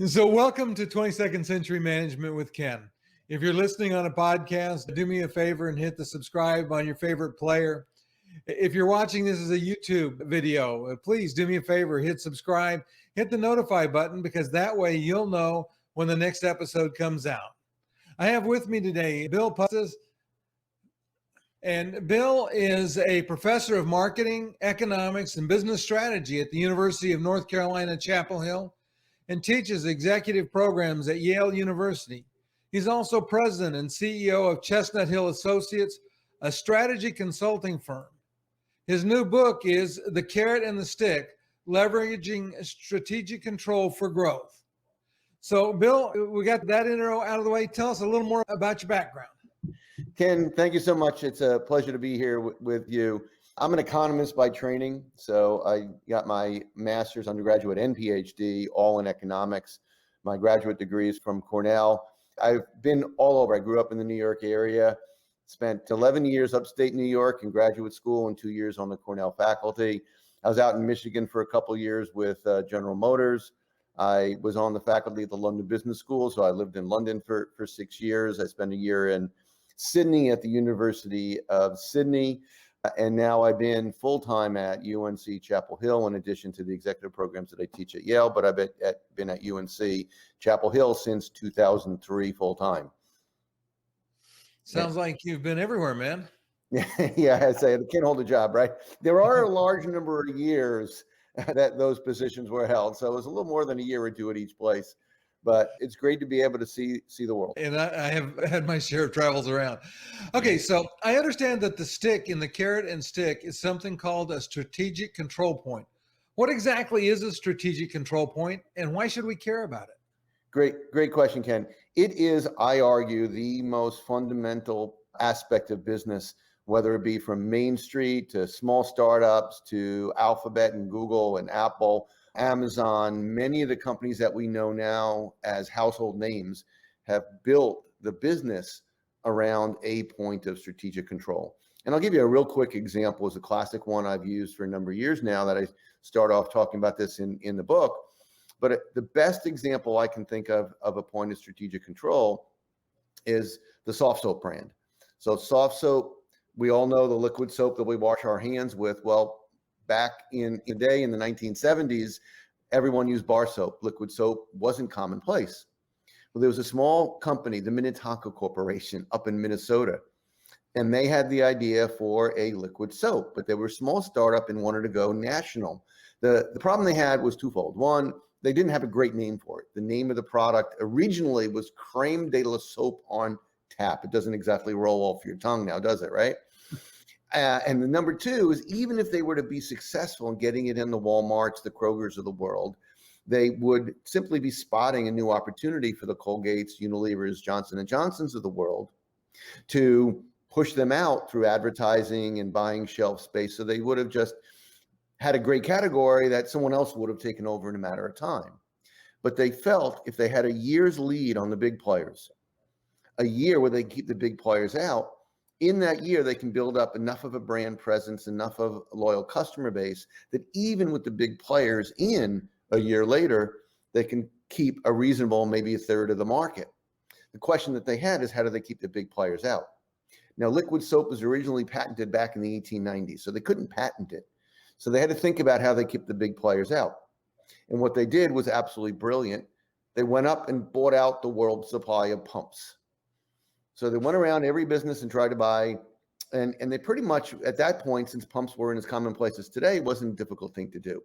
So, welcome to 22nd Century Management with Ken. If you're listening on a podcast, do me a favor and hit the subscribe on your favorite player. If you're watching this as a YouTube video, please do me a favor, hit subscribe, hit the notify button, because that way you'll know when the next episode comes out. I have with me today Bill Putsis, and Bill is a professor of marketing, economics, and business strategy at the University of North Carolina, Chapel Hill, and teaches executive programs at Yale University. He's also president and CEO of Chestnut Associates, a strategy consulting firm. His new book is The Carrot and the Stick, Leveraging Strategic Control for Growth. So, Bill, we got that intro out of the way. Tell us a little more about your background. Ken, thank you so much. It's a pleasure to be here with you. I'm an economist by training, so I got my master's, undergraduate, and PhD all in economics. My graduate degree is from Cornell. I've been all over. I grew up in the New York area, spent 11 years upstate New York in graduate school and 2 years on the Cornell faculty. I was out in Michigan for a couple of years with General Motors. I was on the faculty at the London Business School, so I lived in London for 6 years. I spent a year in Sydney at the University of Sydney. And now I've been full-time at UNC Chapel Hill, in addition to the executive programs that I teach at Yale, but I've been at UNC Chapel Hill since 2003 full-time. Sounds like you've been everywhere, man. Yeah, I say, I can't hold a job, right? There are a large number of years that those positions were held. So it was a little more than a year or two at each place. But it's great to be able to see the world. And I have had my share of travels around. Okay, so I understand that the stick in the carrot and stick is something called a strategic control point. What exactly is a strategic control point, and why should we care about it? Great question, Ken. It is, I argue, the most fundamental aspect of business, whether it be from Main Street to small startups to Alphabet and Google and Apple, Amazon. Many of the companies that we know now as household names have built the business around a point of strategic control. And I'll give you a real quick example. It's a classic one I've used for a number of years now that I start off talking about this in the book. But the best example I can think of a point of strategic control is the soft soap brand. So soft soap, we all know the liquid soap that we wash our hands with. Well, back in the day, in the 1970s, everyone used bar soap. Liquid soap wasn't commonplace. Well, there was a small company, the Minnetonka Corporation, up in Minnesota, and they had the idea for a liquid soap, but they were a small startup and wanted to go national. The problem they had was twofold. One, they didn't have a great name for it. The name of the product originally was Crème de la Soap on Tap. It doesn't exactly roll off your tongue now, does it, right? And the number two is, even if they were to be successful in getting it in the Walmarts, the Krogers of the world, they would simply be spotting a new opportunity for the Colgates, Unilevers, Johnson & Johnsons of the world to push them out through advertising and buying shelf space. So they would have just had a great category that someone else would have taken over in a matter of time. But they felt if they had a year's lead on the big players, a year where they keep the big players out, in that year, they can build up enough of a brand presence, enough of a loyal customer base that even with the big players in a year later, they can keep a reasonable, maybe a third of the market. The question that they had is, how do they keep the big players out? Now, liquid soap was originally patented back in the 1890s, so they couldn't patent it. So they had to think about how they keep the big players out. And what they did was absolutely brilliant. They went up and bought out the world supply of pumps. So they went around every business and tried to buy, and they pretty much, at that point, since pumps weren't as commonplace as today, it wasn't a difficult thing to do.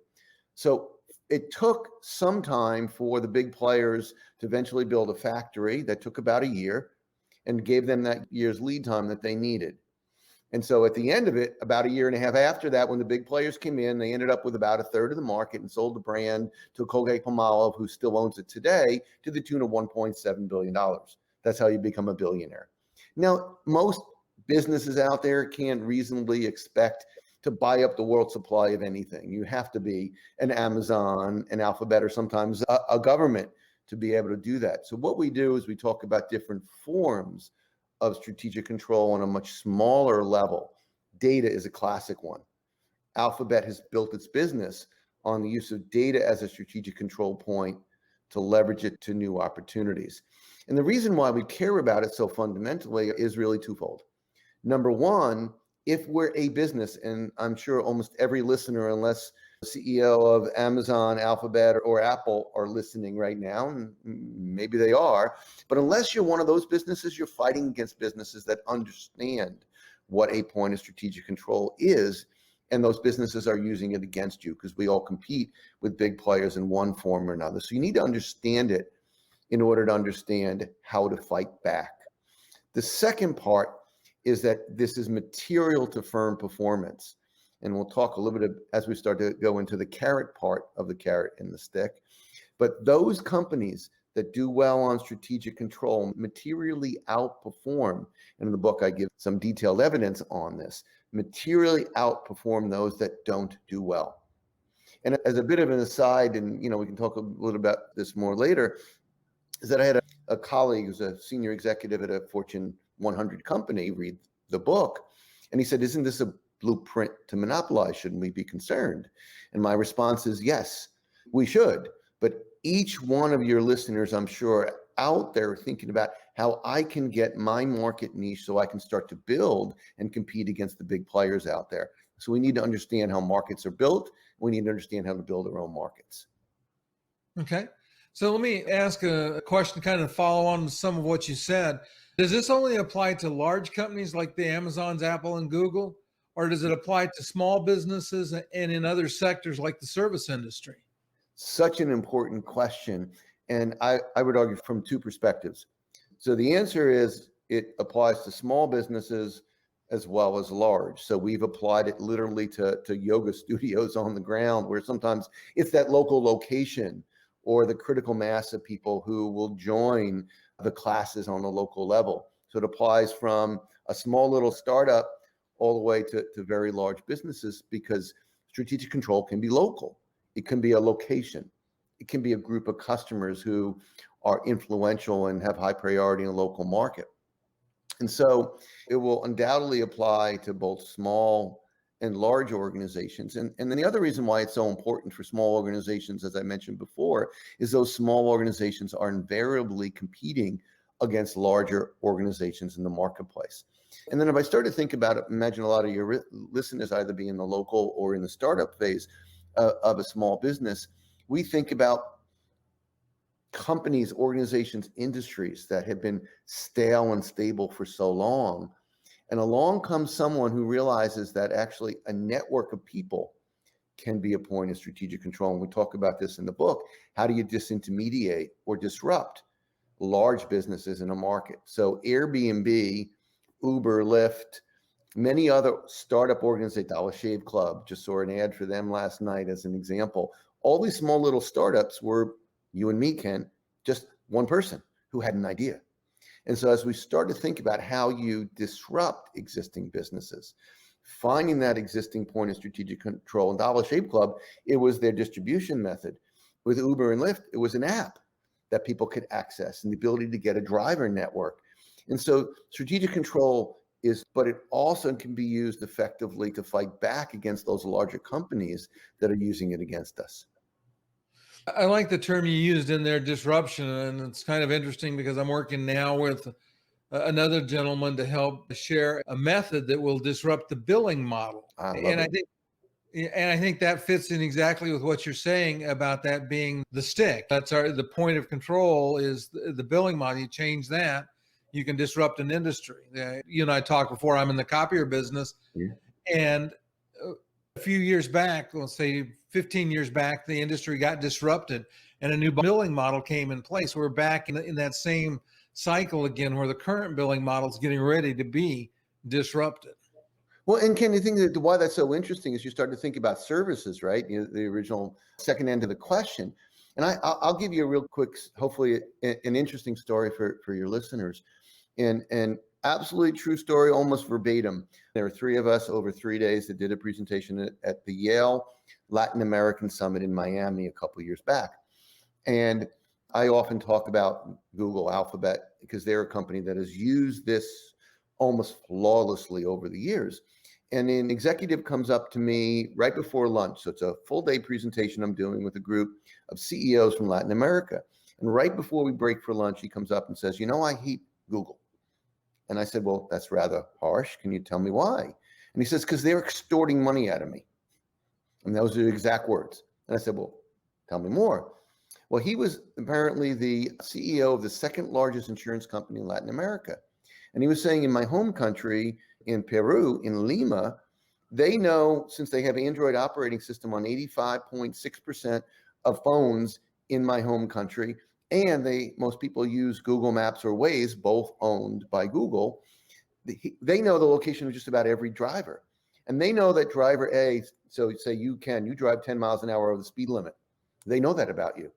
So it took some time for the big players to eventually build a factory that took about a year and gave them that year's lead time that they needed. And so at the end of it, about a year and a half after that, when the big players came in, they ended up with about a third of the market and sold the brand to Colgate-Palmolive, who still owns it today, to the tune of $1.7 billion. That's how you become a billionaire. Now, most businesses out there can't reasonably expect to buy up the world supply of anything. You have to be an Amazon, an Alphabet, or sometimes a government to be able to do that. So what we do is we talk about different forms of strategic control on a much smaller level. Data is a classic one. Alphabet has built its business on the use of data as a strategic control point to leverage it to new opportunities. And the reason why we care about it so fundamentally is really twofold. Number one, if we're a business, and I'm sure almost every listener, unless the CEO of Amazon, Alphabet, or Apple are listening right now, and maybe they are, but unless you're one of those businesses, you're fighting against businesses that understand what a point of strategic control is, and those businesses are using it against you because we all compete with big players in one form or another. So you need to understand it in order to understand how to fight back. The second part is that this is material to firm performance. And we'll talk a little bit as we start to go into the carrot part of the carrot and the stick. But those companies that do well on strategic control materially outperform, and in the book I give some detailed evidence on this, materially outperform those that don't do well. And as a bit of an aside, and we can talk a little about this more later, is that I had a colleague who's a senior executive at a Fortune 100 company read the book, and he said, "Isn't this a blueprint to monopolize? Shouldn't we be concerned?" And my response is, yes, we should. But each one of your listeners, I'm sure, out there thinking about how I can get my market niche so I can start to build and compete against the big players out there. So we need to understand how markets are built. We need to understand how to build our own markets. Okay. So let me ask a question, kind of follow on to some of what you said. Does this only apply to large companies like the Amazons, Apple, and Google, or does it apply to small businesses and in other sectors like the service industry? Such an important question. And I would argue from two perspectives. So the answer is it applies to small businesses as well as large. So we've applied it literally to yoga studios on the ground, where sometimes it's that local location or the critical mass of people who will join the classes on a local level. So it applies from a small little startup all the way to very large businesses, because strategic control can be local. It can be a location. It can be a group of customers who are influential and have high priority in a local market. And so it will undoubtedly apply to both small and large organizations. And then the other reason why it's so important for small organizations, as I mentioned before, is those small organizations are invariably competing against larger organizations in the marketplace. And then if I start to think about it, imagine a lot of your listeners either be in the local or in the startup phase of a small business. We think about companies, organizations, industries that have been stale and stable for so long. And along comes someone who realizes that actually a network of people can be a point of strategic control. And we talk about this in the book. How do you disintermediate or disrupt large businesses in a market? So Airbnb, Uber, Lyft, many other startup organizations, Dollar Shave Club, just saw an ad for them last night as an example. All these small little startups were, you and me, Ken, just one person who had an idea. And so as we start to think about how you disrupt existing businesses, finding that existing point of strategic control, in Dollar Shave Club, it was their distribution method. With Uber and Lyft, it was an app that people could access and the ability to get a driver network. And so strategic control but it also can be used effectively to fight back against those larger companies that are using it against us. I like the term you used in there, disruption. And it's kind of interesting because I'm working now with another gentleman to help share a method that will disrupt the billing model. I think that fits in exactly with what you're saying about that being the stick. The point of control is the billing model. You change that, you can disrupt an industry. You and I talked before, I'm in the copier business. Yeah. And a few years back, let's say 15 years back, the industry got disrupted and a new billing model came in place. We're back in that same cycle again, where the current billing model is getting ready to be disrupted. Well, and Ken, the thing that why that's so interesting is you start to think about services, right? The original second end of the question. And I'll give you a real quick, hopefully an interesting story for your listeners. And absolutely true story, almost verbatim. There were three of us over 3 days that did a presentation at the Yale Latin American Summit in Miami a couple of years back. And I often talk about Google, Alphabet, because they're a company that has used this almost flawlessly over the years. And an executive comes up to me right before lunch. So it's a full day presentation I'm doing with a group of CEOs from Latin America. And right before we break for lunch, he comes up and says, you know, I hate Google. And I said, well, that's rather harsh. Can you tell me why? And he says, because they're extorting money out of me. And those are the exact words. And I said, well, tell me more. Well, he was apparently the CEO of the second largest insurance company in Latin America. And he was saying in my home country, in Peru, in Lima, they know, since they have Android operating system on 85.6% of phones in my home country, and most people use Google Maps or Waze, both owned by Google, they know the location of just about every driver. And they know that driver A, so say you drive 10 miles an hour over the speed limit. They know that about you.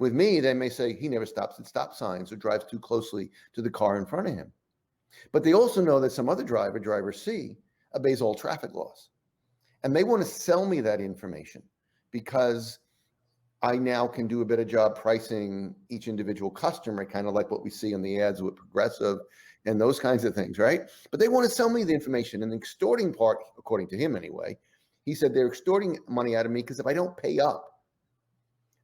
With me, they may say he never stops at stop signs or drives too closely to the car in front of him. But they also know that some other driver, driver C, obeys all traffic laws. And they want to sell me that information because I now can do a better job pricing each individual customer, kind of like what we see on the ads with Progressive and those kinds of things, right? But they want to sell me the information. And the extorting part, according to him anyway, he said they're extorting money out of me because if I don't pay up,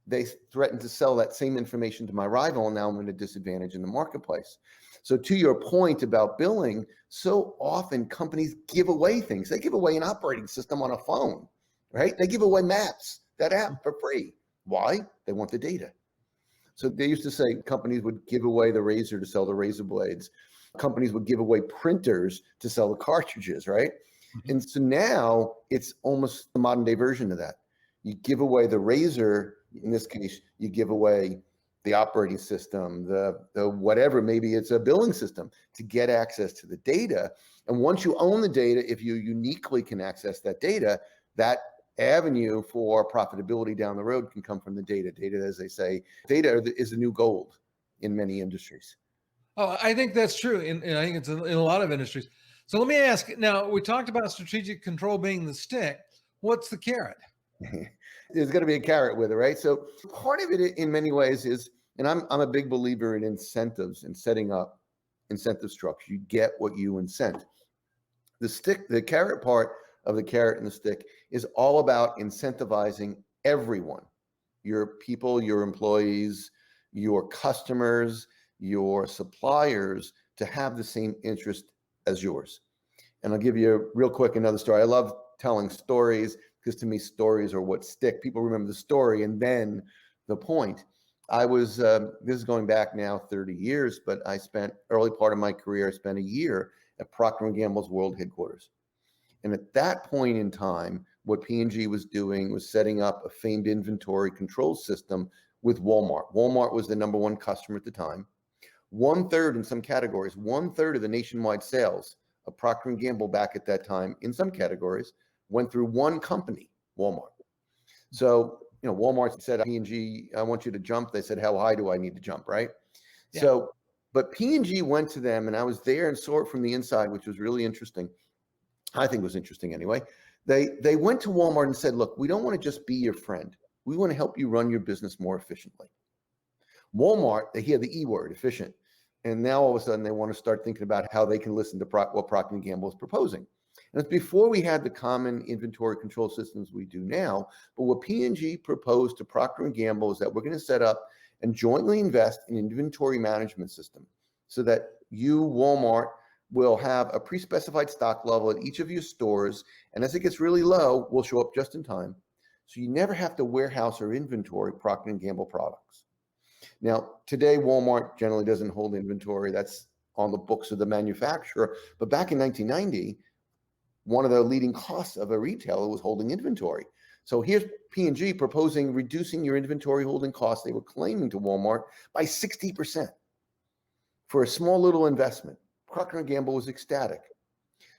they threaten to sell that same information to my rival, and now I'm at a disadvantage in the marketplace. So to your point about billing, so often companies give away things. They give away an operating system on a phone, right? They give away Maps, that app, for free. Why? They want the data. So they used to say companies would give away the razor to sell the razor blades. Companies would give away printers to sell the cartridges, right? Mm-hmm. And so now it's almost the modern day version of that. You give away the razor. In this case, you give away the operating system, the whatever, maybe it's a billing system to get access to the data. And once you own the data, if you uniquely can access that data, that avenue for profitability down the road can come from the data. Data, as they say, data is the new gold in many industries. Oh, I think that's true. And I think it's in a lot of industries. So let me ask, now we talked about strategic control being the stick. What's the carrot? There's got to be a carrot with it, right? So part of it in many ways is, and I'm a big believer in incentives and setting up incentive structure. You get what you incent. The stick, the carrot part of the carrot and the stick is all about incentivizing everyone, your people, your employees, your customers, your suppliers to have the same interest as yours. And I'll give you real quick another story. I love telling stories because to me, stories are what stick. People remember the story and then the point. I was, this is going back now 30 years, but I spent early part of my career, I spent a year at Procter & Gamble's world headquarters. And at that point in time, what P&G was doing was setting up a famed inventory control system with Walmart. Walmart was the number one customer at the time. 1/3 in some categories, 1/3 of the nationwide sales of Procter & Gamble back at that time, in some categories, went through one company, Walmart. So, Walmart said, P&G, I want you to jump. They said, how high do I need to jump, right? Yeah. So, but P&G went to them, and I was there and saw it from the inside, which was really interesting. I think it was interesting anyway. They went to Walmart and said, look, we don't want to just be your friend. We want to help you run your business more efficiently. Walmart, they hear the E word, efficient. And now all of a sudden they want to start thinking about how they can listen to what Procter & Gamble is proposing. And it's before we had the common inventory control systems we do now, but what P&G proposed to Procter & Gamble is that we're going to set up and jointly invest in an inventory management system so that you, Walmart, will have a pre-specified stock level at each of your stores. And as it gets really low, we'll show up just in time. So you never have to warehouse or inventory Procter & Gamble products. Now, today, Walmart generally doesn't hold inventory. That's on the books of the manufacturer. But back in 1990, one of the leading costs of a retailer was holding inventory. So here's P&G proposing reducing your inventory holding costs they were claiming to Walmart by 60% for a small little investment. Procter & Gamble was ecstatic.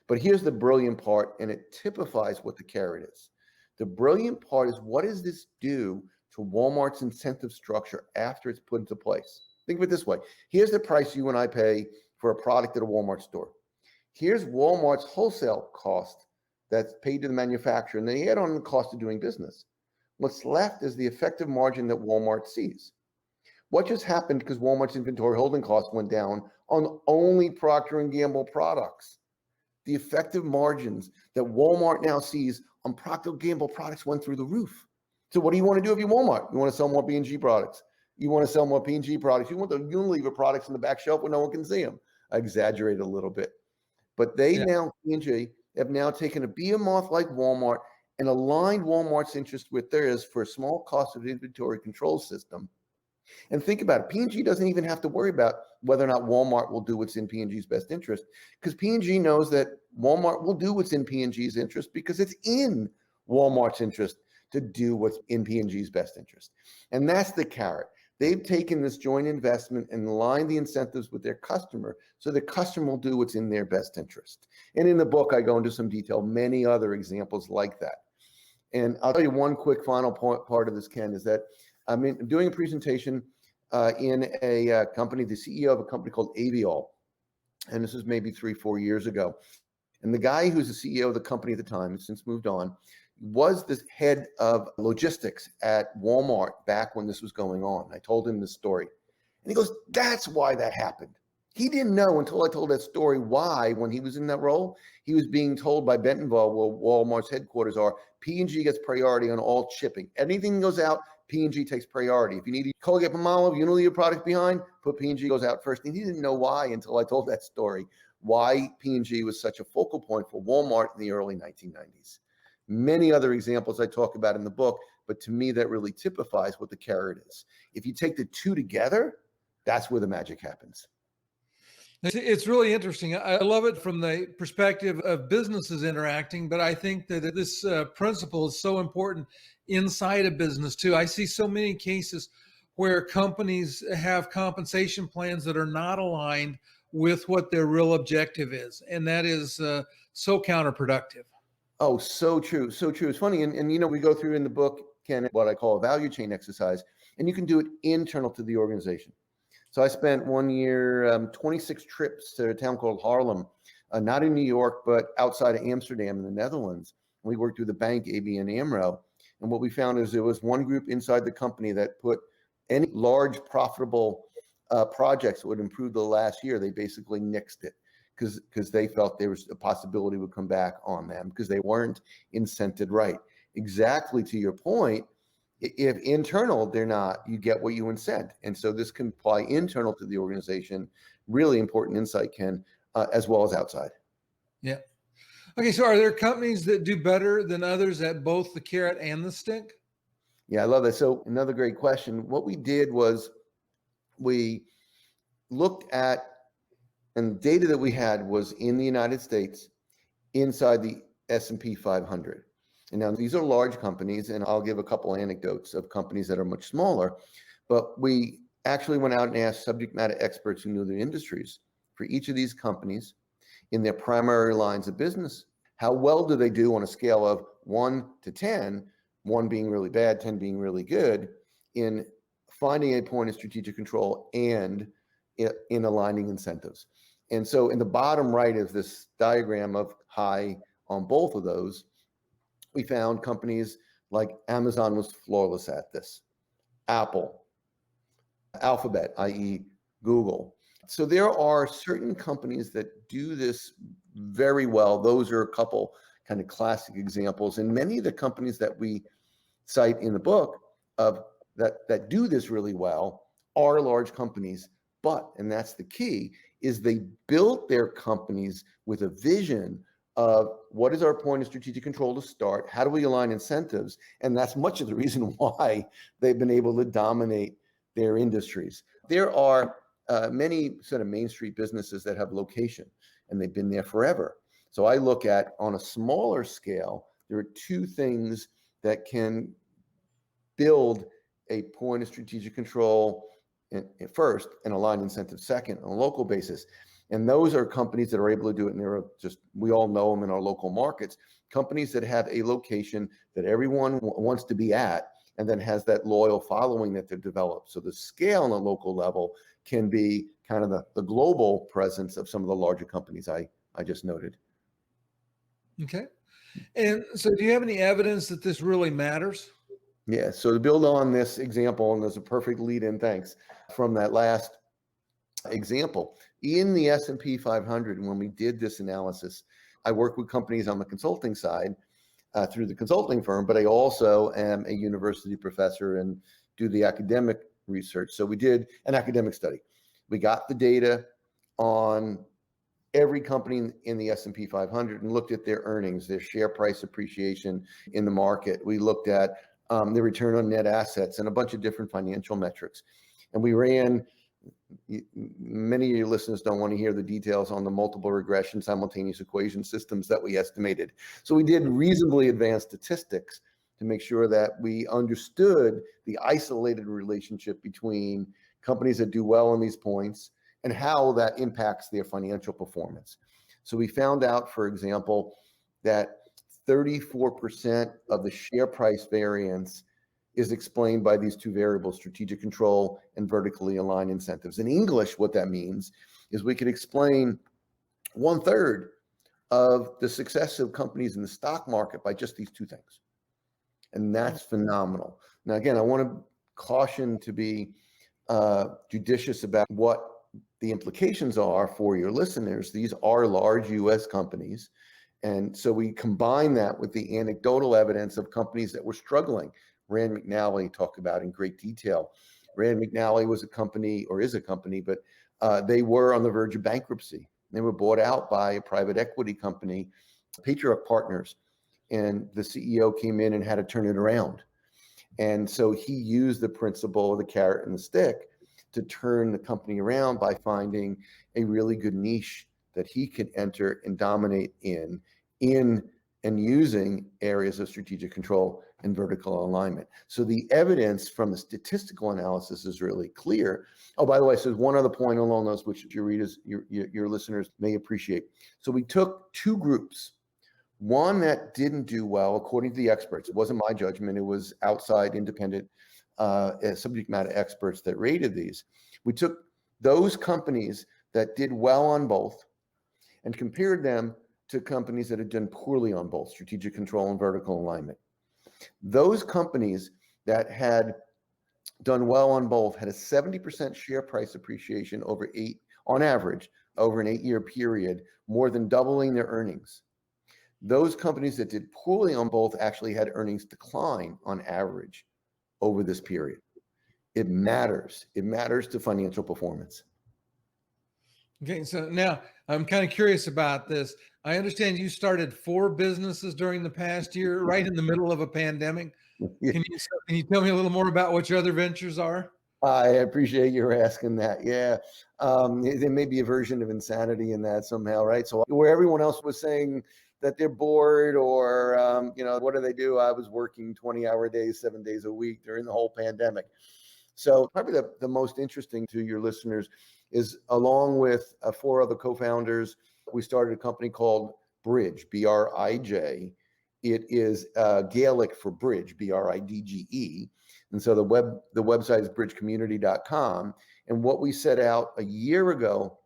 But here's the brilliant part, and it typifies what the carrot is. The brilliant part is, what does this do to Walmart's incentive structure after it's put into place? Think of it this way. Here's the price you and I pay for a product at a Walmart store. Here's Walmart's wholesale cost that's paid to the manufacturer, and they add on the cost of doing business. What's left is the effective margin that Walmart sees. What just happened because Walmart's inventory holding costs went down on only Procter & Gamble products? The effective margins that Walmart now sees on Procter & Gamble products went through the roof. So what do you want to do if you're Walmart? You want to sell more P&G products. You want to sell more P&G products. You want the Unilever products on the back shelf where no one can see them. I exaggerate a little bit. But P&G have now taken a behemoth like Walmart and aligned Walmart's interest with theirs for a small cost of inventory control system. And think about it, P&G doesn't even have to worry about whether or not Walmart will do what's in P&G's best interest, because P&G knows that Walmart will do what's in P&G's interest because it's in Walmart's interest to do what's in P&G's best interest. And that's the carrot. They've taken this joint investment and aligned the incentives with their customer so the customer will do what's in their best interest. And in the book, I go into some detail, many other examples like that. And I'll tell you one quick final part of this, Ken, is that I'm doing a presentation in a company, the CEO of a company called Aviol. And this is maybe 3-4 years ago. And the guy who's the CEO of the company at the time, has since moved on, was the head of logistics at Walmart back when this was going on. I told him this story. And he goes, that's why that happened. He didn't know until I told that story why, when he was in that role, he was being told by Bentonville, where Walmart's headquarters are, P&G gets priority on all shipping. Anything goes out, P&G takes priority. If you need Colgate-Palmolive, Unilever product behind, put P&G goes out first. And he didn't know why until I told that story, why P&G was such a focal point for Walmart in the early 1990s. Many other examples I talk about in the book, but to me, that really typifies what the carrot is. If you take the two together, that's where the magic happens. It's really interesting. I love it from the perspective of businesses interacting, but I think that this principle is so important inside a business too. I see so many cases where companies have compensation plans that are not aligned with what their real objective is, and that is so counterproductive. Oh, so true. So true. It's funny. And we go through in the book, Ken, what I call a value chain exercise, and you can do it internal to the organization. So I spent 1 year, 26 trips to a town called Haarlem, not in New York, but outside of Amsterdam in the Netherlands. We worked with the bank, ABN AMRO. And what we found is there was one group inside the company that put any large profitable projects that would improve the last year, they basically nixed it because they felt there was a possibility would come back on them because they weren't incented right. Exactly to your point, if internal, they're not, you get what you incent. And so this can apply internal to the organization, really important insight, Ken, as well as outside. Yeah. Okay, so are there companies that do better than others at both the carrot and the stick? Yeah, I love that. So another great question. What we did was we looked at, and the data that we had was in the United States, inside the S&P 500. And now these are large companies, and I'll give a couple anecdotes of companies that are much smaller, but we actually went out and asked subject matter experts who knew their industries for each of these companies in their primary lines of business. How well do they do on a scale of 1 to 10, 1 being really bad, 10 being really good, in finding a point of strategic control and in aligning incentives. And so in the bottom right of this diagram of high on both of those, we found companies like Amazon was flawless at this, Apple, Alphabet, i.e. Google. So there are certain companies that do this very well. Those are a couple kind of classic examples. And many of the companies that we cite in the book of that do this really well are large companies. But, and that's the key, is they built their companies with a vision of what is our point of strategic control to start? How do we align incentives? And that's much of the reason why they've been able to dominate their industries. There are many sort of Main Street businesses that have location, and they've been there forever. So I look at, on a smaller scale, there are two things that can build a point of strategic control first and align incentives second on a local basis. And those are companies that are able to do it. And there are just, we all know them in our local markets, companies that have a location that everyone wants to be at, and then has that loyal following that they've developed. So the scale on a local level can be kind of the global presence of some of the larger companies I just noted. Okay. And so do you have any evidence that this really matters? Yeah, so to build on this example, and there's a perfect lead in, thanks, from that last example, in the S&P 500, when we did this analysis, I work with companies on the consulting side through the consulting firm, but I also am a university professor and do the academic research. So we did an academic study. We got the data on every company in the S&P 500 and looked at their earnings, their share price appreciation in the market. We looked at the return on net assets and a bunch of different financial metrics. And we ran, many of your listeners don't want to hear the details on the multiple regression simultaneous equation systems that we estimated. So we did reasonably advanced statistics to make sure that we understood the isolated relationship between companies that do well on these points and how that impacts their financial performance. So we found out, for example, that 34% of the share price variance is explained by these two variables, strategic control and vertically aligned incentives. In English, what that means is we could explain 1/3 of the success of companies in the stock market by just these two things. And that's phenomenal. Now, again, I want to caution to be judicious about what the implications are for your listeners. These are large US companies. And so we combine that with the anecdotal evidence of companies that were struggling. Rand McNally talked about in great detail. Rand McNally was a company, or is a company, but they were on the verge of bankruptcy. They were bought out by a private equity company, Patriarch Partners. And the CEO came in and had to turn it around. And so he used the principle of the carrot and the stick to turn the company around by finding a really good niche that he could enter and dominate in and using areas of strategic control and vertical alignment. So the evidence from the statistical analysis is really clear. Oh, by the way, so there's one other point along those which your readers, your listeners may appreciate. So we took two groups. One that didn't do well, according to the experts. It wasn't my judgment. It was outside independent subject matter experts that rated these. We took those companies that did well on both and compared them to companies that had done poorly on both, strategic control and vertical alignment. Those companies that had done well on both had a 70% share price appreciation on average, over an 8-year period, more than doubling their earnings. Those companies that did poorly on both actually had earnings decline on average over this period. It matters. It matters to financial performance. Okay, so now I'm kind of curious about this. I understand you started 4 businesses during the past year, right in the middle of a pandemic. Can you tell me a little more about what your other ventures are? I appreciate your asking that. Yeah. There may be a version of insanity in that somehow, right? So where everyone else was saying that they're bored or, what do they do? I was working 20-hour days, 7 days a week during the whole pandemic. So probably the most interesting to your listeners is, along with 4 other co-founders, we started a company called Bridge, B-R-I-J. It is Gaelic for bridge, B-R-I-D-G-E. And so the website is bridgecommunity.com. And what we set out a year ago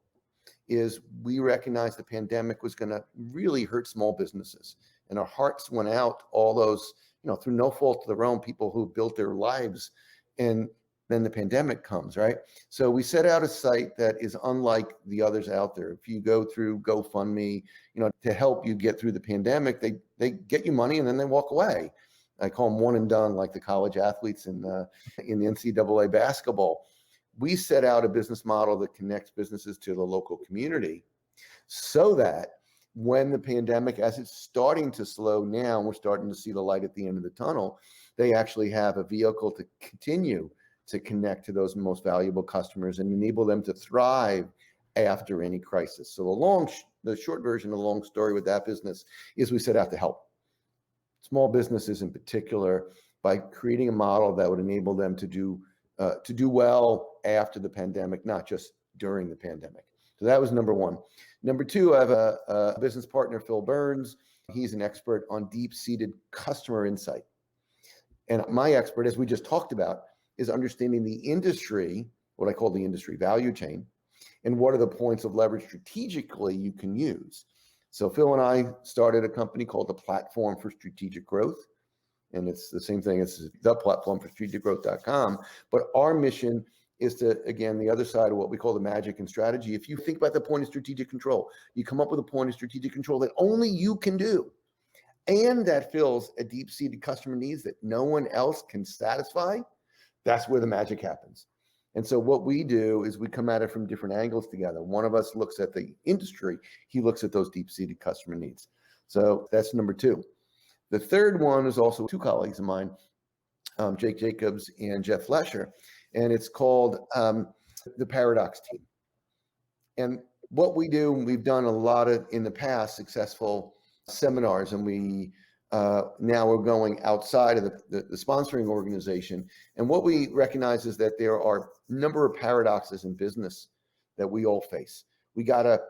is we recognized the pandemic was going to really hurt small businesses. And our hearts went out, all those, through no fault of their own, people who built their lives. And then the pandemic comes, right? So we set out a site that is unlike the others out there. If you go through GoFundMe, to help you get through the pandemic, they get you money and then they walk away. I call them one and done, like the college athletes in the NCAA basketball. We set out a business model that connects businesses to the local community so that when the pandemic, as it's starting to slow now, we're starting to see the light at the end of the tunnel, they actually have a vehicle to continue to connect to those most valuable customers and enable them to thrive after any crisis. So the short version of the long story with that business is we set out to help small businesses in particular by creating a model that would enable them to do well after the pandemic, not just during the pandemic. So that was number one. Number two, I have a business partner, Phil Burns. He's an expert on deep-seated customer insight. And my expert, as we just talked about, is understanding the industry, what I call the industry value chain, and what are the points of leverage strategically you can use. So Phil and I started a company called the Platform for Strategic Growth. And it's the same thing as the platform for strategicgrowth.com. But our mission is to, again, the other side of what we call the magic and strategy. If you think about the point of strategic control, you come up with a point of strategic control that only you can do, and that fills a deep-seated customer needs that no one else can satisfy. That's where the magic happens. And so what we do is we come at it from different angles together. One of us looks at the industry. He looks at those deep-seated customer needs. So that's number two. The third one is also two colleagues of mine, Jake Jacobs and Jeff Flesher, and it's called the Paradox Team. And what we do, we've done a lot of, in the past, successful seminars, and we now we're going outside of the sponsoring organization. And what we recognize is that there are a number of paradoxes in business that we all face. We got to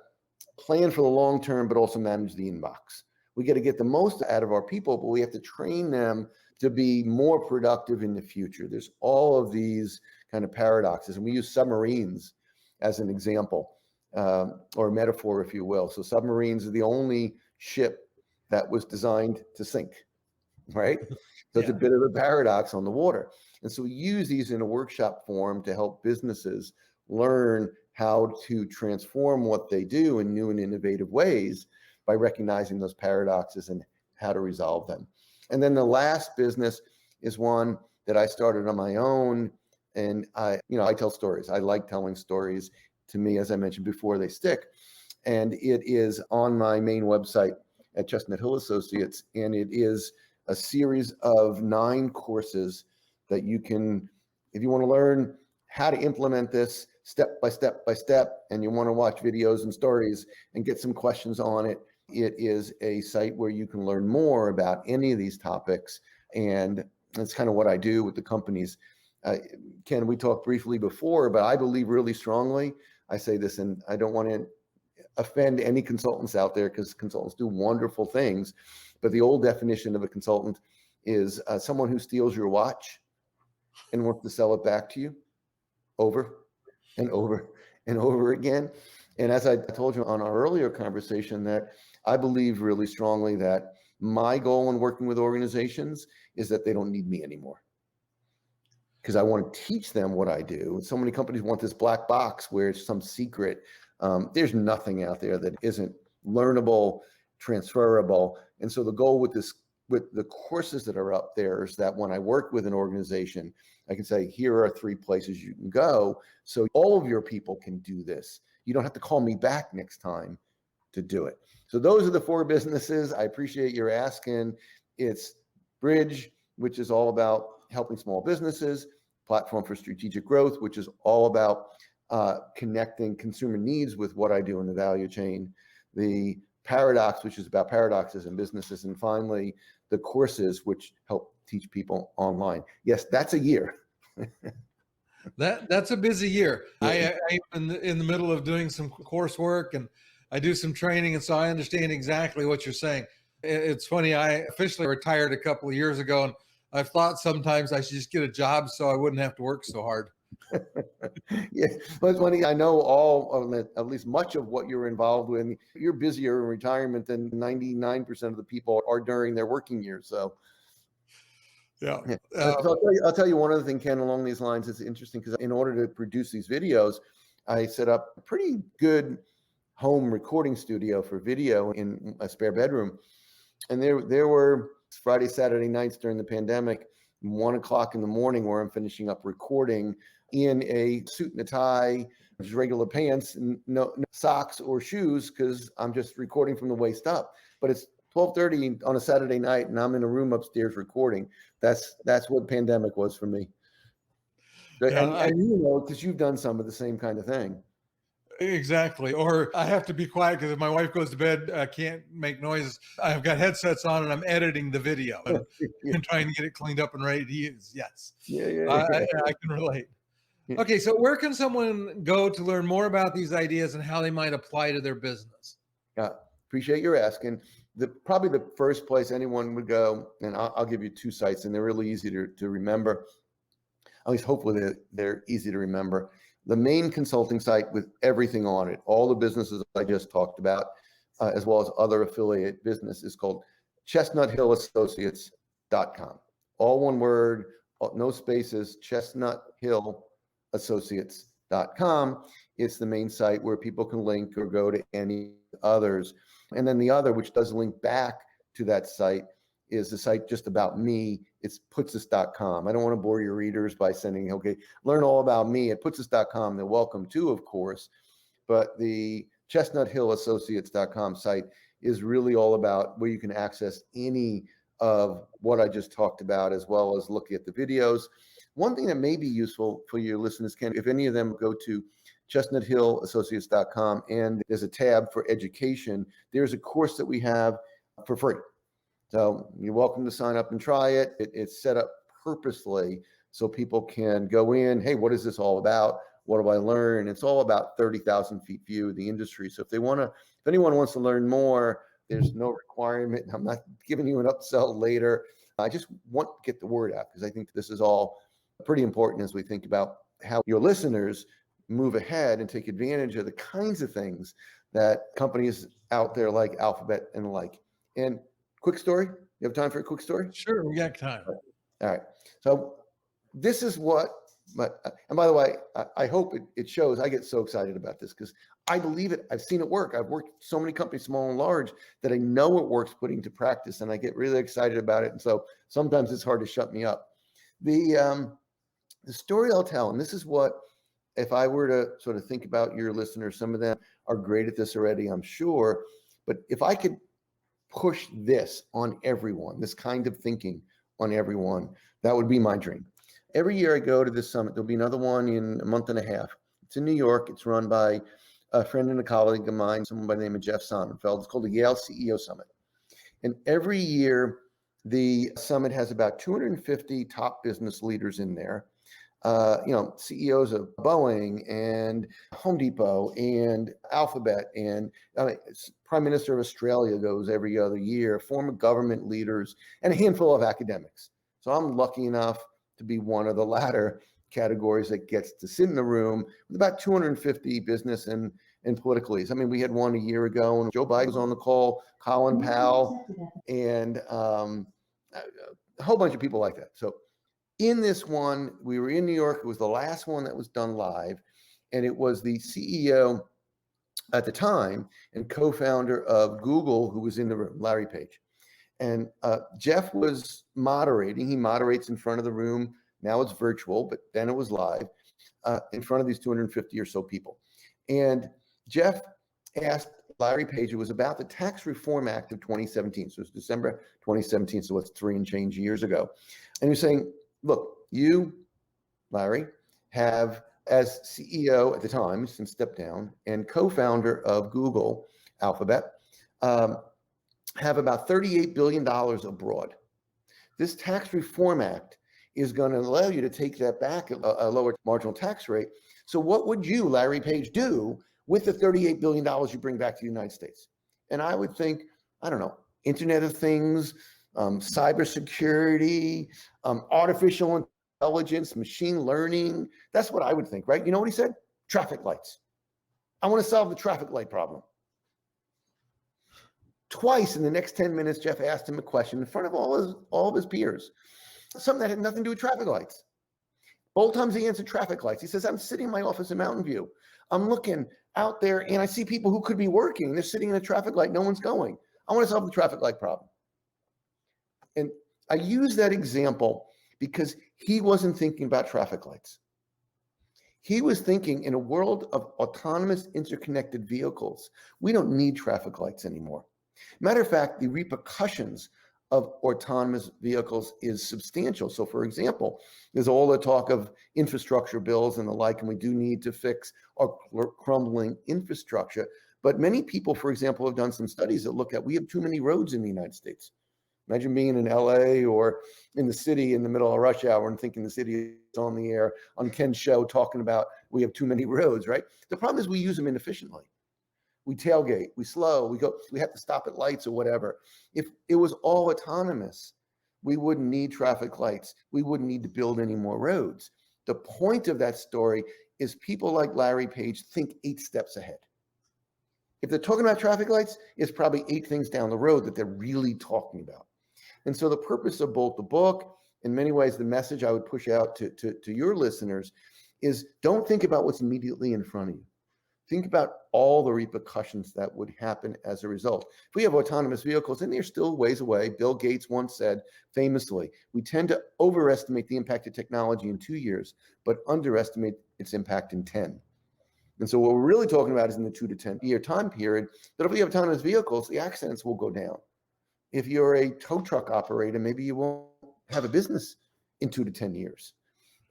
plan for the long term, but also manage the inbox. We got to get the most out of our people, but we have to train them to be more productive in the future. There's all of these kind of paradoxes, and we use submarines as an example, or a metaphor, if you will. So submarines are the only ship that was designed to sink, right? So it's a bit of a paradox on the water. And so we use these in a workshop form to help businesses learn how to transform what they do in new and innovative ways by recognizing those paradoxes and how to resolve them. And then the last business is one that I started on my own. And I tell stories. I like telling stories. To me, as I mentioned before, they stick. And it is on my main website at Chestnut Hill Associates. And it is a series of 9 courses that you can, if you want to learn how to implement this step by step by step, and you want to watch videos and stories and get some questions on it, it is a site where you can learn more about any of these topics. And that's kind of what I do with the companies. Ken, we talked briefly before, but I believe really strongly, I say this, and I don't want to offend any consultants out there because consultants do wonderful things. But the old definition of a consultant is someone who steals your watch and wants to sell it back to you over and over and over again. And as I told you on our earlier conversation, that I believe really strongly that my goal in working with organizations is that they don't need me anymore, because I want to teach them what I do. So many companies want this black box where it's some secret. There's nothing out there that isn't learnable, transferable. And so the goal with the courses that are up there is that when I work with an organization, I can say, here are 3 places you can go. So all of your people can do this. You don't have to call me back next time to do it. So those are the 4 businesses. I appreciate your asking. It's Bridge, which is all about helping small businesses; Platform for Strategic Growth, which is all about connecting consumer needs with what I do in the value chain; the Paradox, which is about paradoxes in businesses; and finally, the courses, which help teach people online. Yes, that's a year. That's a busy year. Yeah. I'm in the middle of doing some coursework, and I do some training, and so I understand exactly what you're saying. It's funny, I officially retired a couple of years ago, and I've thought sometimes I should just get a job so I wouldn't have to work so hard. Yeah, but it's funny. I know all of it, at least much of what you're involved with. You're busier in retirement than 99% of the people are during their working years. So, Yeah. so I'll tell you one other thing, Ken, along these lines. It's interesting because in order to produce these videos, I set up a pretty good home recording studio for video in a spare bedroom. And there were Friday, Saturday nights during the pandemic, 1 o'clock in the morning, where I'm finishing up recording in a suit and a tie, just regular pants, and no socks or shoes, because I'm just recording from the waist up. But it's 12:30 on a Saturday night, and I'm in a room upstairs recording. That's what pandemic was for me. Yeah, And because you've done some of the same kind of thing. exactly. Or I have to be quiet because if my wife goes to bed, I can't make noises. I've got headsets on and I'm editing the video and trying to get it cleaned up and ready to use. Yes. I can relate. Yeah. Okay, so where can someone go to learn more about these ideas and how they might apply to their business? Appreciate your asking. Probably the first place anyone would go, and I'll give you 2 sites, and they're really easy to remember. At least hopefully they're easy to remember. The main consulting site with everything on it, all the businesses I just talked about, as well as other affiliate business, is called chestnuthillassociates.com. All one word, no spaces, chestnuthillassociates.com. It's the main site where people can link or go to any others. And then the other, which does link back to that site, is the site just about me. It's putsis.com. I don't want to bore your readers by sending, okay, learn all about me at putsis.com. They're welcome to, of course, but the chestnuthillassociates.com site is really all about where you can access any of what I just talked about, as well as looking at the videos. One thing that may be useful for your listeners, Ken, if any of them go to chestnuthillassociates.com and there's a tab for education, there's a course that we have for free. So you're welcome to sign up and try it. It's set up purposely so people can go in, hey, what is this all about? What do I learn? It's all about 30,000 feet view of the industry. So if anyone wants to learn more, there's no requirement. I'm not giving you an upsell later. I just want to get the word out because I think this is all pretty important as we think about how your listeners move ahead and take advantage of the kinds of things that companies out there like Alphabet and the like. And quick story. You have time for a quick story? Sure, we got time. All right. So this is what, and by the way, I hope it shows. I get so excited about this because I believe it. I've seen it work. I've worked so many companies, small and large, that I know it works putting to practice, and I get really excited about it. And so sometimes it's hard to shut me up. The story I'll tell, and this is what, if I were to sort of think about your listeners, some of them are great at this already, I'm sure, but if I could push this on everyone, this kind of thinking on everyone, that would be my dream. Every year I go to this summit. There'll be another one in a month and a half. It's in New York. It's run by a friend and a colleague of mine, someone by the name of Jeff Sonnenfeld. It's called the Yale CEO Summit. And every year, the summit has about 250 top business leaders in there. CEOs of Boeing and Home Depot and Alphabet, and Prime Minister of Australia goes every other year, former government leaders, and a handful of academics. So I'm lucky enough to be one of the latter categories that gets to sit in the room with about 250 business and political leaders. I mean, we had one a year ago, and Joe Biden was on the call, Colin Powell, and a whole bunch of people like that. So in this one, we were in New York. It was the last one that was done live, and it was the CEO at the time and co-founder of Google who was in the room, Larry Page. And Jeff was moderating. He moderates in front of the room. Now it's virtual, but then it was live in front of these 250 or so people. And Jeff asked Larry Page, it was about the Tax Reform Act of 2017. So it's December 2017, so it's 3 and change years ago. And he was saying, look, you, Larry, have, as CEO at the time, since stepped down, and co-founder of Google, Alphabet, have about $38 billion abroad. This Tax Reform Act is going to allow you to take that back at a lower marginal tax rate. So what would you, Larry Page, do with the $38 billion you bring back to the United States? And I would think, I don't know, Internet of Things, cybersecurity, artificial intelligence, machine learning. That's what I would think, right? You know what he said? Traffic lights. I want to solve the traffic light problem. Twice in the next 10 minutes, Jeff asked him a question in front of all of his peers, something that had nothing to do with traffic lights. Both times he answered traffic lights. He says, I'm sitting in my office in Mountain View. I'm looking out there and I see people who could be working. They're sitting in a traffic light. No one's going. I want to solve the traffic light problem. And I use that example because he wasn't thinking about traffic lights. He was thinking in a world of autonomous interconnected vehicles, we don't need traffic lights anymore. Matter of fact, the repercussions of autonomous vehicles is substantial. So for example, there's all the talk of infrastructure bills and the like, and we do need to fix our crumbling infrastructure. But many people, for example, have done some studies that look at, we have too many roads in the United States. Imagine being in LA or in the city in the middle of rush hour and thinking the city is on the air on Ken's show talking about we have too many roads, right? The problem is we use them inefficiently. We tailgate, we slow, we have to stop at lights or whatever. If it was all autonomous, we wouldn't need traffic lights. We wouldn't need to build any more roads. The point of that story is people like Larry Page think 8 steps ahead. If they're talking about traffic lights, it's probably 8 things down the road that they're really talking about. And so the purpose of both the book, in many ways, the message I would push out to your listeners is don't think about what's immediately in front of you. think about all the repercussions that would happen as a result. If we have autonomous vehicles, and they're still ways away, Bill Gates once said famously, we tend to overestimate the impact of technology in 2 years, but underestimate its impact in 10. And so what we're really talking about is in the 2 to 10 year time period, that if we have autonomous vehicles, the accidents will go down. If you're a tow truck operator, maybe you won't have a business in 2 to 10 years.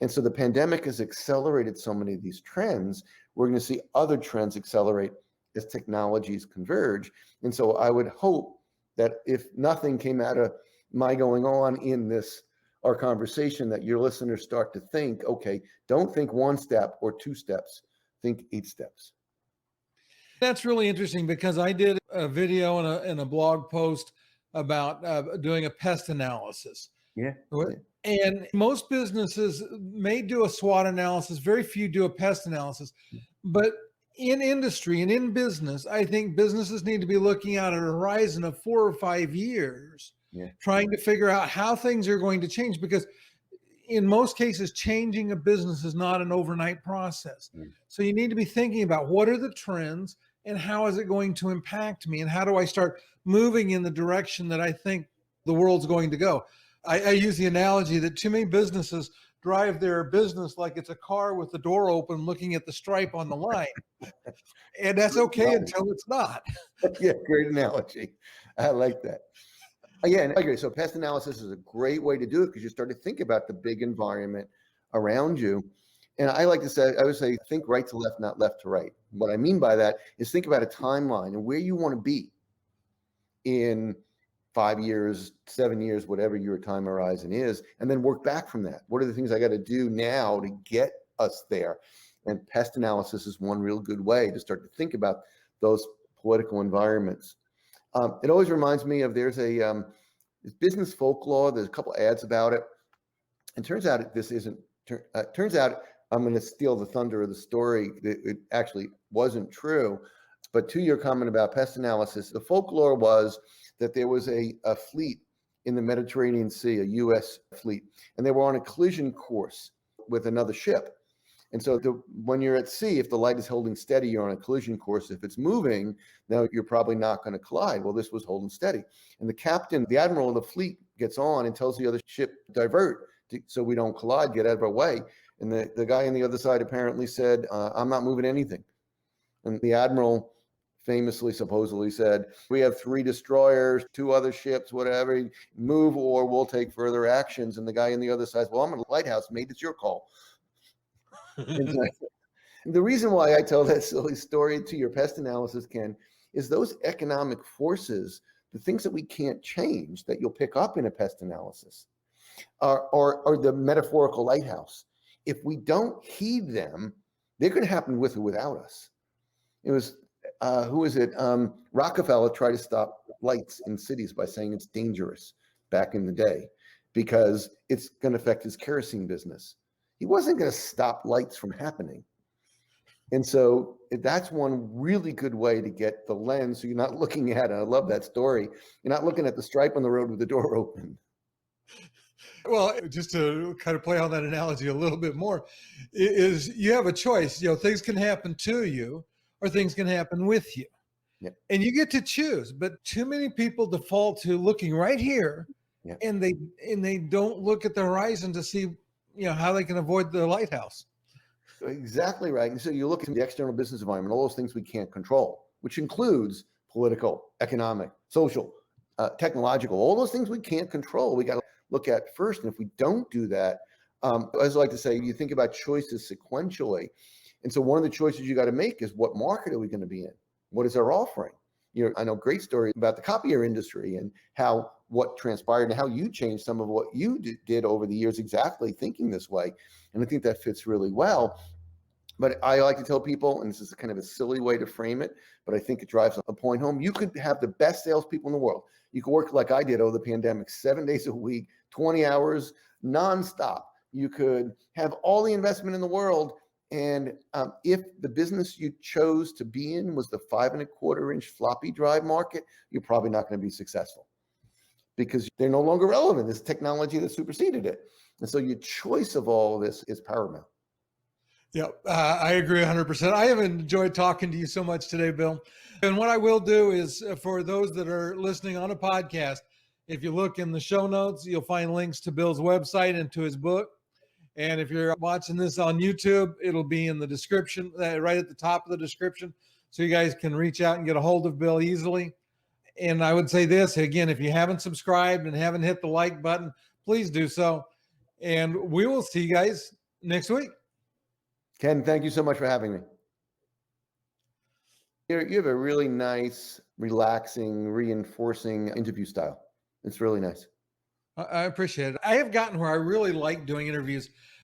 And so the pandemic has accelerated so many of these trends. We're going to see other trends accelerate as technologies converge. And so I would hope that if nothing came out of my going on in this, our conversation, that your listeners start to think, okay, don't think 1 step or 2 steps, think 8 steps. That's really interesting because I did a video and a blog post about doing a pest analysis. Yeah. And most businesses may do a SWOT analysis. Very few do a pest analysis. But in industry and in business, I think businesses need to be looking out at a horizon of 4 or 5 years, trying to figure out how things are going to change. Because in most cases, changing a business is not an overnight process. So you need to be thinking about what are the trends and how is it going to impact me? And how do I start moving in the direction that I think the world's going to go? I use the analogy that too many businesses drive their business like it's a car with the door open looking at the stripe on the line. And that's okay until it's not. Yeah, great analogy. I like that. Again, I agree. So pest analysis is a great way to do it because you start to think about the big environment around you. And I like to say, I would say, think right to left, not left to right. What I mean by that is think about a timeline and where you want to be in 5 years, 7 years, whatever your time horizon is, and then work back from that. What are the things I got to do now to get us there? And pest analysis is one real good way to start to think about those political environments. It always reminds me of there's a business folklore. There's a couple ads about it. And turns out this isn't. Turns out I'm going to steal the thunder of the story. It actually wasn't true. But to your comment about pest analysis, the folklore was that there was a fleet in the Mediterranean Sea, a U.S. fleet, and they were on a collision course with another ship. And so when you're at sea, if the light is holding steady, you're on a collision course. If it's moving, now you're probably not going to collide. Well, this was holding steady. And the captain, the admiral of the fleet, gets on and tells the other ship, divert so we don't collide, get out of our way. And the guy on the other side apparently said, I'm not moving anything. And the admiral famously, supposedly said, we have 3 destroyers, 2 other ships, whatever, move or we'll take further actions. And the guy on the other side, well, I'm in a lighthouse, mate, it's your call. The reason why I tell that silly story to your pest analysis, Ken, is those economic forces, the things that we can't change that you'll pick up in a pest analysis are the metaphorical lighthouse. If we don't heed them, they're going to happen with or without us. It was, who is it? Rockefeller tried to stop lights in cities by saying it's dangerous back in the day because it's going to affect his kerosene business. He wasn't going to stop lights from happening. And so that's one really good way to get the lens. So you're not looking at, I love that story, you're not looking at the stripe on the road with the door open. Well, just to kind of play on that analogy a little bit more, is you have a choice. Things can happen to you or things can happen with you. Yeah. And you get to choose. But too many people default to looking right here, and they don't look at the horizon to see how they can avoid the lighthouse. Exactly right. And so you look at the external business environment, all those things we can't control, which includes political, economic, social, technological, all those things we can't control. We got to look at first. And if we don't do that, as I like to say, you think about choices sequentially. And so one of the choices you got to make is what market are we going to be in? What is our offering? I know great story about the copier industry and what transpired and how you changed some of what you did over the years, exactly thinking this way. And I think that fits really well. But I like to tell people, and this is kind of a silly way to frame it, but I think it drives a point home. You could have the best salespeople in the world. You could work like I did over the pandemic, 7 days a week, 20 hours, nonstop. You could have all the investment in the world. And if the business you chose to be in was the 5.25-inch floppy drive market, you're probably not going to be successful because they're no longer relevant. There's technology that superseded it. And so your choice of all of this is paramount. Yep, I agree 100%. I have enjoyed talking to you so much today, Bill. And what I will do is for those that are listening on a podcast, if you look in the show notes, you'll find links to Bill's website and to his book. And if you're watching this on YouTube, it'll be in the description, right at the top of the description. So you guys can reach out and get a hold of Bill easily. And I would say this again, if you haven't subscribed and haven't hit the like button, please do so. And we will see you guys next week. Ken, thank you so much for having me. You have a really nice, relaxing, reinforcing interview style. It's really nice. I appreciate it. I have gotten where I really like doing interviews